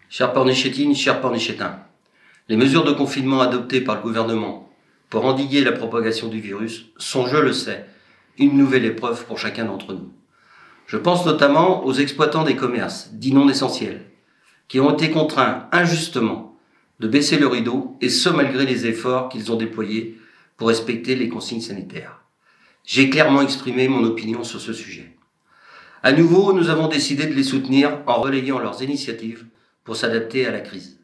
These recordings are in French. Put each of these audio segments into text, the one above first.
Chère Pornichétine, chers Pornichétins, les mesures de confinement adoptées par le gouvernement pour endiguer la propagation du virus sont, je le sais, une nouvelle épreuve pour chacun d'entre nous. Je pense notamment aux exploitants des commerces, dits non essentiels, qui ont été contraints injustement de baisser le rideau, et ce malgré les efforts qu'ils ont déployés pour respecter les consignes sanitaires. J'ai clairement exprimé mon opinion sur ce sujet. À nouveau, nous avons décidé de les soutenir en relayant leurs initiatives pour s'adapter à la crise.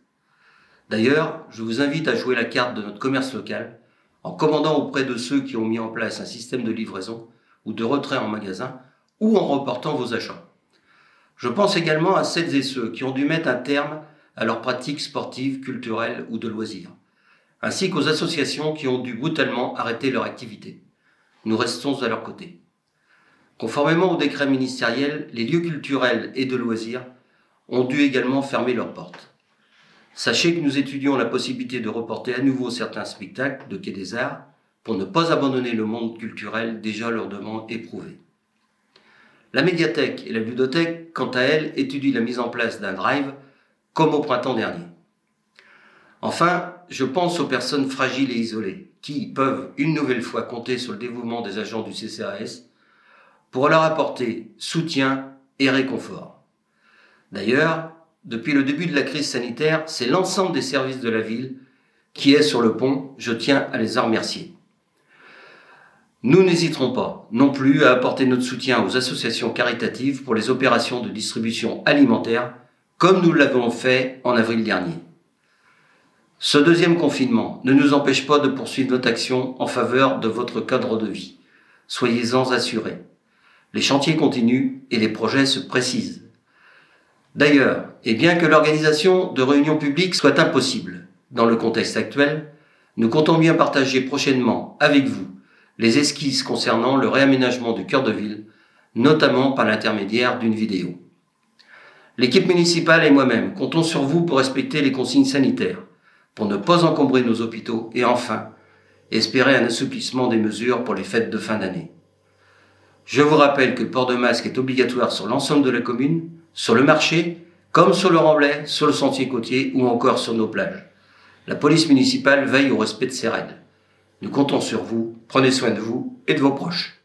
D'ailleurs, je vous invite à jouer la carte de notre commerce local en commandant auprès de ceux qui ont mis en place un système de livraison ou de retrait en magasin ou en reportant vos achats. Je pense également à celles et ceux qui ont dû mettre un terme à leurs pratiques sportives, culturelles ou de loisirs, ainsi qu'aux associations qui ont dû brutalement arrêter leur activité. Nous restons à leur côté. Conformément au décret ministériel, les lieux culturels et de loisirs ont dû également fermer leurs portes. Sachez que nous étudions la possibilité de reporter à nouveau certains spectacles de Quai des Arts pour ne pas abandonner le monde culturel déjà lourdement éprouvé. La médiathèque et la ludothèque, quant à elles, étudient la mise en place d'un drive comme au printemps dernier. Enfin, je pense aux personnes fragiles et isolées qui peuvent une nouvelle fois compter sur le dévouement des agents du CCAS pour leur apporter soutien et réconfort. D'ailleurs, depuis le début de la crise sanitaire, c'est l'ensemble des services de la ville qui est sur le pont. Je tiens à les en remercier. Nous n'hésiterons pas non plus à apporter notre soutien aux associations caritatives pour les opérations de distribution alimentaire, comme nous l'avons fait en avril dernier. Ce deuxième confinement ne nous empêche pas de poursuivre notre action en faveur de votre cadre de vie. Soyez-en assurés. Les chantiers continuent et les projets se précisent. D'ailleurs, et bien que l'organisation de réunions publiques soit impossible dans le contexte actuel, nous comptons bien partager prochainement avec vous les esquisses concernant le réaménagement du cœur de ville, notamment par l'intermédiaire d'une vidéo. L'équipe municipale et moi-même comptons sur vous pour respecter les consignes sanitaires, pour ne pas encombrer nos hôpitaux et enfin, espérer un assouplissement des mesures pour les fêtes de fin d'année. Je vous rappelle que le port de masque est obligatoire sur l'ensemble de la commune, sur le marché, comme sur le remblai, sur le sentier côtier ou encore sur nos plages. La police municipale veille au respect de ces règles. Nous comptons sur vous, prenez soin de vous et de vos proches.